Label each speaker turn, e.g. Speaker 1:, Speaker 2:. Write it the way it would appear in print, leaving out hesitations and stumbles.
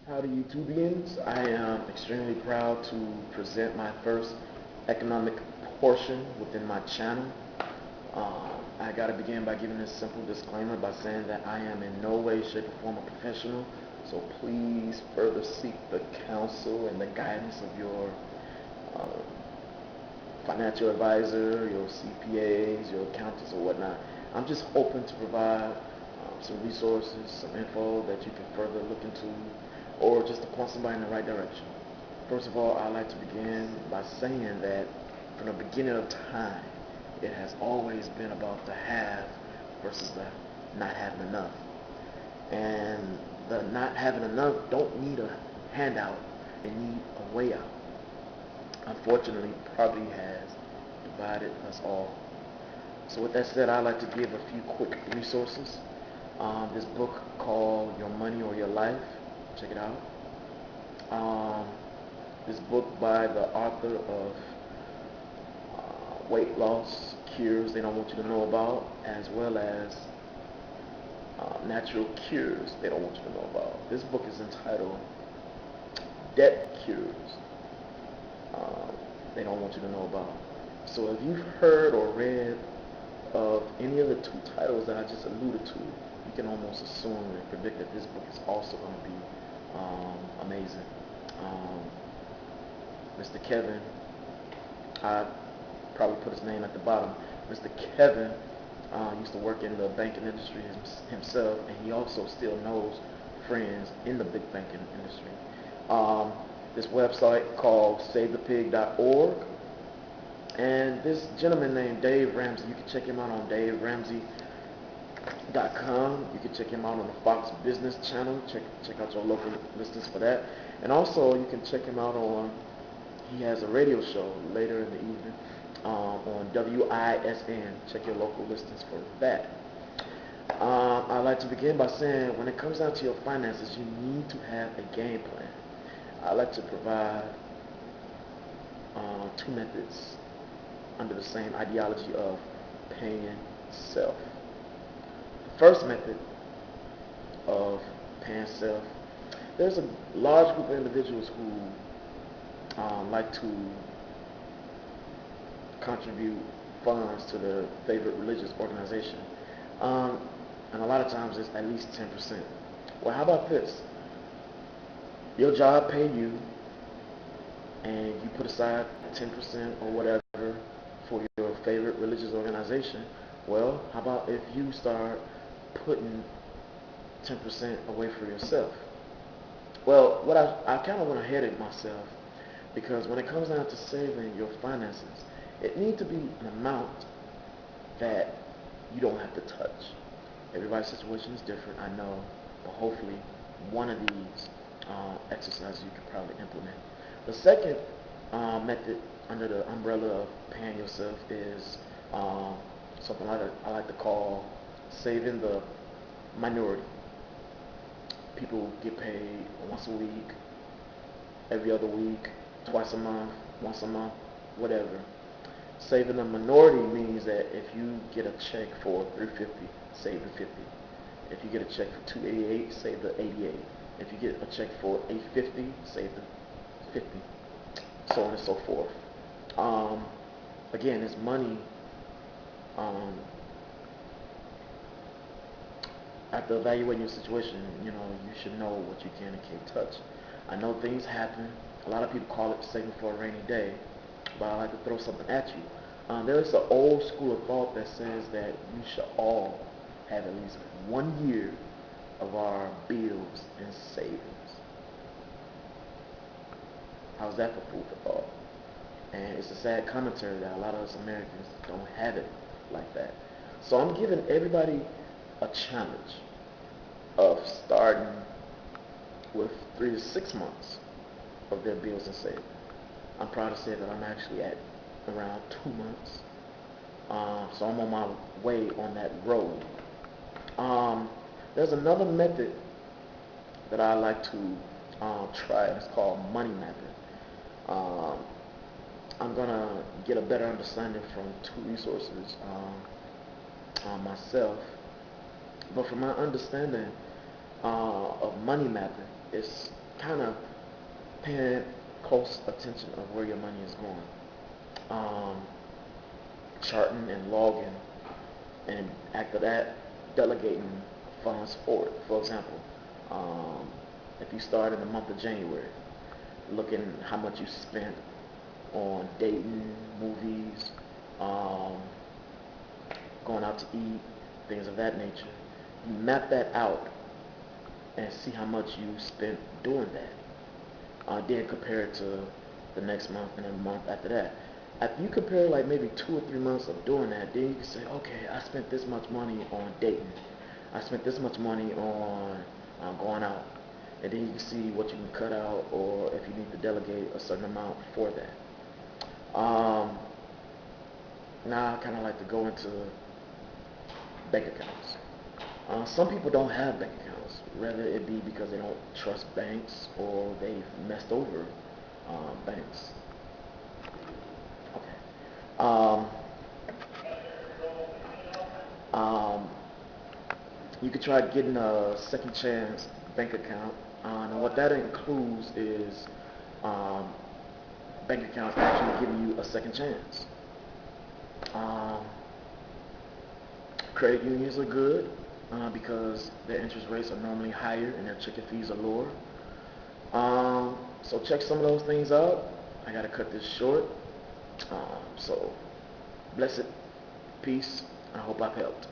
Speaker 1: Howdy YouTubians. I am extremely proud to present my first economic portion within my channel. I gotta begin by giving this simple disclaimer by saying that I am in no way, shape, or form a professional, so please further seek the counsel and the guidance of your uh, financial advisor, your CPAs, your accountants, or whatnot. I'm just hoping to provide some resources, some info that you can further look into, or just to point somebody in the right direction. First of all, I'd like to begin by saying that from the beginning of time, it has always been about the have versus the not having enough. And the not having enough don't need a handout, they need a way out. Unfortunately, poverty has divided us all. So with that said, I'd like to give a few quick resources. This book called Your Money or Your Life, check it out. Um, this book by the author of Weight Loss Cures They Don't Want You to Know About, as well as Natural Cures They Don't Want You to Know About. This book is entitled Debt Cures uh, They Don't Want You to Know About. So if you've heard or read of any of the two titles that I just alluded to, you can almost assume and predict that this book is also going to be amazing. Um, Mr. Kevin, I probably put his name at the bottom. Mr. Kevin used to work in the banking industry himself, and he also still knows friends in the big banking industry. Um, this website called SaveThePig.org, and this gentleman named Dave Ramsey, you can check him out on DaveRamsey.com. You can check him out on the Fox Business Channel. Check out your local listings for that. And also, you can check him out on, he has a radio show later in the evening on WISN. Check your local listings for that. I'd like to begin by saying when it comes down to your finances, you need to have a game plan. I like to provide two methods under the same ideology of paying self. The first method of paying self, there's a large group of individuals who like to contribute funds to their favorite religious organization. Um, and a lot of times it's at least 10%. Well, how about this? Your job pay you, and you put aside 10% or whatever for your favorite religious organization. Well, how about if you start putting 10% away for yourself? Well, what I kind of went ahead of myself because when it comes down to saving your finances, it needs to be an amount that you don't have to touch. Everybody's situation is different, I know, but hopefully one of these exercises you can probably implement. The second method under the umbrella of paying yourself is something I like to call saving the minority. People get paid once a week, every other week, twice a month, once a month, whatever. Saving the minority means that if you get a check for 350, save the 50. If you get a check for 288, save the 88. If you get a check for 850, save the 50. So on and so forth. Um, Again, it's money. Um, After evaluating your situation, you should know what you can and can't touch. I know things happen. A lot of people call it saving for a rainy day, but I like to throw something at you. There is an old school of thought that says that we should all have at least 1 year of our bills in savings. How's that for food for thought? And it's a sad commentary that a lot of us Americans don't have it like that. So I'm giving everybody a challenge of starting with 3 to 6 months of their bills and savings. I'm proud to say that I'm actually at around 2 months. So I'm on my way on that road. Um, there's another method that I like to try, and it's called money mapping. Um, I'm gonna get a better understanding from two resources on myself, but from my understanding of money mapping, it's kind of paying close attention of where your money is going. Charting and logging, and after that, delegating funds forward. For example, if you start in the month of January, looking how much you spent on dating, movies, um, going out to eat, things of that nature. You map that out and see how much you spent doing that. Then compare it to the next month and the month after that. After you compare like maybe 2 or 3 months of doing that, then you can say, okay, I spent this much money on dating. I spent this much money on going out. And then you can see what you can cut out or if you need to delegate a certain amount for that. Now I kind of like to go into bank accounts. Some people don't have bank accounts, whether it be because they don't trust banks or they've messed over banks. Okay. Um, um, you could try getting a second chance bank account, and what that includes is um, bank accounts actually giving you a second chance. Um, Credit unions are good because their interest rates are normally higher and their checking fees are lower. So check some of those things out. I gotta cut this short. So blessed peace. I hope I've helped.